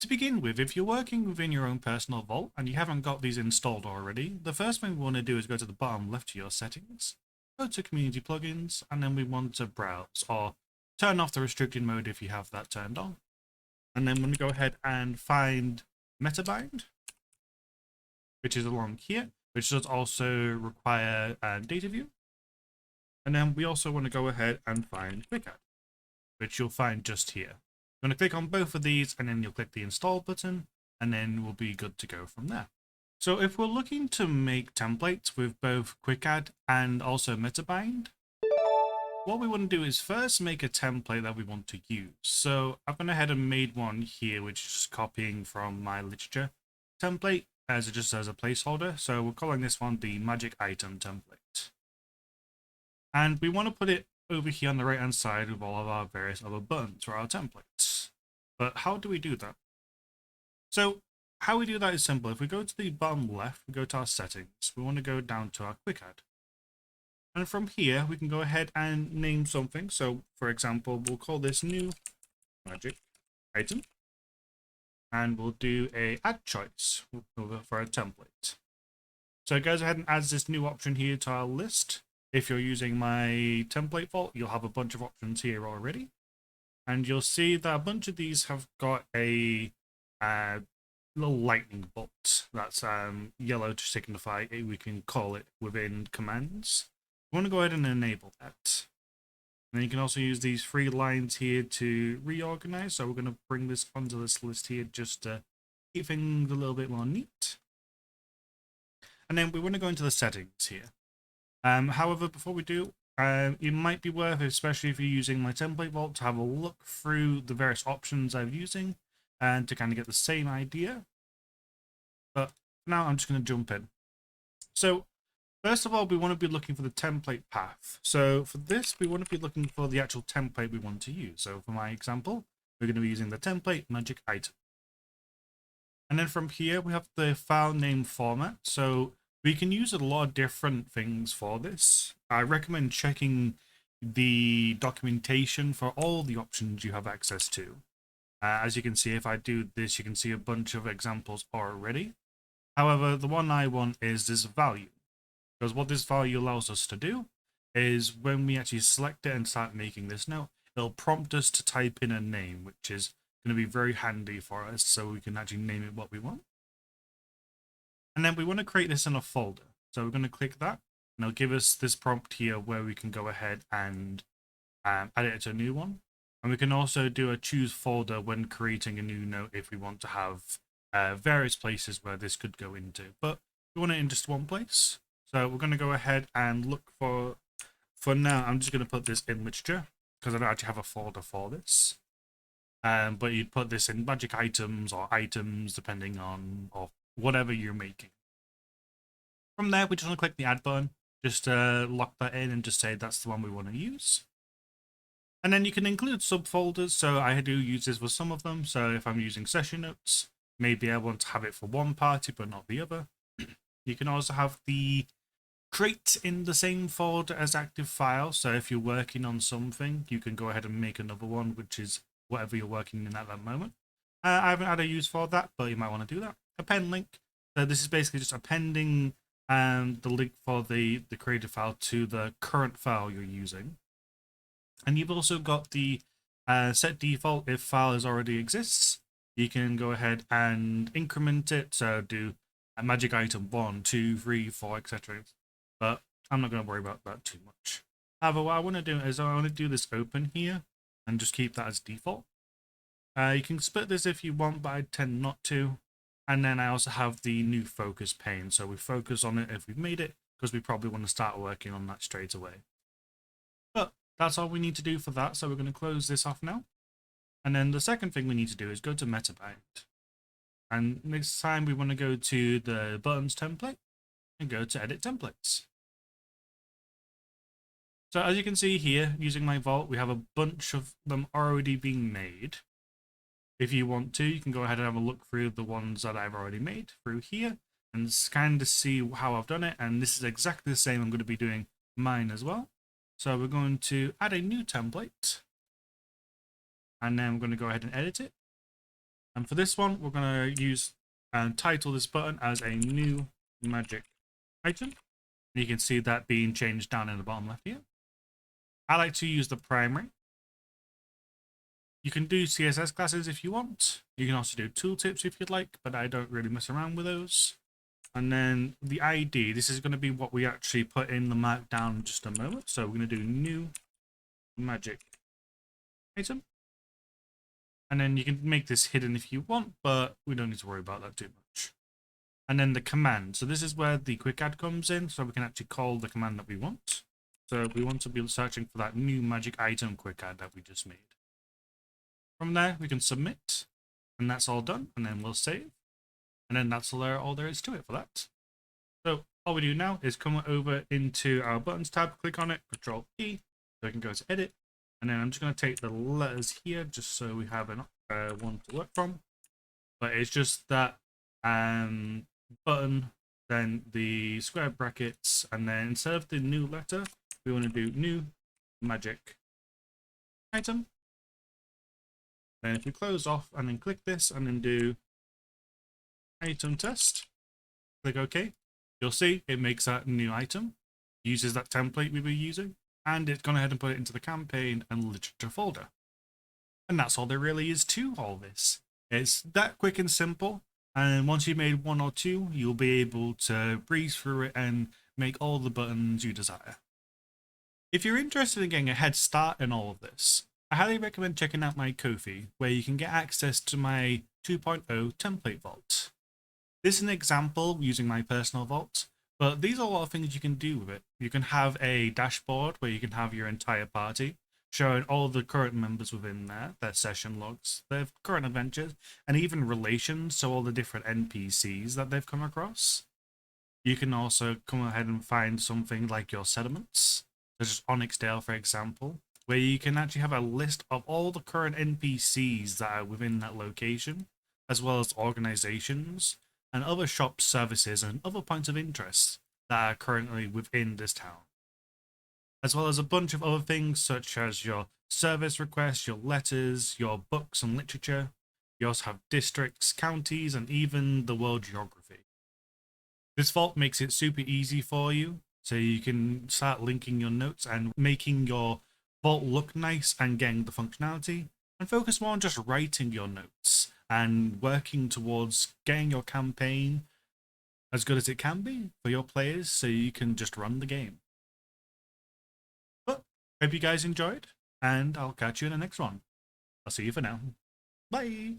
To begin with, if you're working within your own personal vault and you haven't got these installed already, the first thing we want to do is go to the bottom left of your settings, go to community plugins, and then we want to browse or turn off the restricted mode if you have that turned on. And then we're going to go ahead and find MetaBind, which is along here, which does also require data view. And then we also want to go ahead and find QuickAdd, which you'll find just here. You're going to click on both of these and then you'll click the install button and then we'll be good to go from there. So if we're looking to make templates with both QuickAdd and also MetaBind, what we want to do is first make a template that we want to use. So I've gone ahead and made one here, which is just copying from my literature template just as a placeholder. So we're calling this one the magic item template. And we want to put it over here on the right hand side with all of our various other buttons for our templates. But how do we do that? So how we do that is simple. If we go to the bottom left, we go to our settings, we want to go down to our QuickAdd. And from here, we can go ahead and name something. So for example, we'll call this new magic item. And we'll do a add choice for a template. So it goes ahead and adds this new option here to our list. If you're using my template vault, you'll have a bunch of options here already. And you'll see that a bunch of these have got a little lightning bolt that's yellow to signify we can call it within commands. We want to go ahead and enable that. And then you can also use these 3 lines here to reorganize. So we're going to bring this onto this list here just to keep things a little bit more neat. And then we want to go into the settings here. However, before we do, it might be worth, especially if you're using my template vault, to have a look through the various options I'm using and to kind of get the same idea. But now I'm just going to jump in. So first of all, we want to be looking for the template path. So for this, we want to be looking for the actual template we want to use. So for my example, we're going to be using the template magic item. And then from here, we have the file name format. So we can use a lot of different things for this. I recommend checking the documentation for all the options you have access to. As you can see, if I do this, you can see a bunch of examples already. However, the one I want is this value. Because what this value allows us to do is when we actually select it and start making this note, it'll prompt us to type in a name, which is going to be very handy for us so we can actually name it what we want. And then we want to create this in a folder. So we're going to click that and it'll give us this prompt here where we can go ahead and add it to a new one. And we can also do a choose folder when creating a new note if we want to have various places where this could go into. But we want it in just one place. So we're going to go ahead and look for now, I'm just going to put this in literature because I don't actually have a folder for this. But you'd put this in magic items or items depending on or whatever you're making. From there, we just want to click the add button, just to lock that in and just say that's the one we want to use. And then you can include subfolders. So I do use this for some of them. So if I'm using session notes, maybe I want to have it for one party, but not the other. You can also have the create in the same folder as active file. So if you're working on something, you can go ahead and make another one, which is whatever you're working in at that moment. I haven't had a use for that, but you might want to do that. Append link. So this is basically just appending the link for the created file to the current file you're using. And you've also got the set default if file already exists. You can go ahead and increment it. So do a magic item 1, 2, 3, 4, etc. But I'm not going to worry about that too much. However, what I want to do is I want to do this open here and just keep that as default. You can split this if you want, but I tend not to. And then I also have the new focus pane. So we focus on it if we've made it, because we probably want to start working on that straight away. But that's all we need to do for that. So we're going to close this off now. And then the second thing we need to do is go to MetaBind. And next time we want to go to the buttons template and go to edit templates. So as you can see here, using my vault, we have a bunch of them already being made. If you want to, you can go ahead and have a look through the ones that I've already made through here and kind of see how I've done it. And this is exactly the same I'm going to be doing mine as well. So we're going to add a new template. And then we're going to go ahead and edit it. And for this one, we're going to use and title this button as a new magic item. And you can see that being changed down in the bottom left here. I like to use the primary. You can do CSS classes if you want. You can also do tooltips if you'd like, but I don't really mess around with those. And then the ID, this is going to be what we actually put in the markdown in just a moment. So we're going to do new magic item. And then you can make this hidden if you want, but we don't need to worry about that too much. And then the command. So this is where the quick add comes in, so we can actually call the command that we want. So we want to be searching for that new magic item quick add that we just made. From there, we can submit, and that's all done, and then we'll save. And then that's all there is to it for that. So all we do now is come over into our buttons tab, click on it, Control E, so we can go to edit. And then I'm just going to take the letters here just so we have one to work from. But it's just that button, then the square brackets, and then instead of the new letter, we want to do new magic item. Then if we close off and then click this and then do item test, click OK, you'll see it makes that new item, uses that template we were using, and it's gone ahead and put it into the campaign and literature folder. And that's all there really is to all this. It's that quick and simple, and once you've made one or two, you'll be able to breeze through it and make all the buttons you desire. If you're interested in getting a head start in all of this, I highly recommend checking out my Ko-fi, where you can get access to my 2.0 template vault. This is an example using my personal vault, but these are a lot of things you can do with it. You can have a dashboard where you can have your entire party, showing all the current members within there, their session logs, their current adventures, and even relations, so all the different NPCs that they've come across. You can also come ahead and find something like your settlements, such as Onyxdale, for example, where you can actually have a list of all the current NPCs that are within that location, as well as organizations and other shops, services, and other points of interest that are currently within this town. As well as a bunch of other things such as your service requests, your letters, your books and literature. You also have districts, counties, and even the world geography. This vault makes it super easy for you, so you can start linking your notes and making your vault look nice and getting the functionality, and focus more on just writing your notes and working towards getting your campaign as good as it can be for your players so you can just run the game. But hope you guys enjoyed, and I'll catch you in the next one. I'll see you for now. Bye!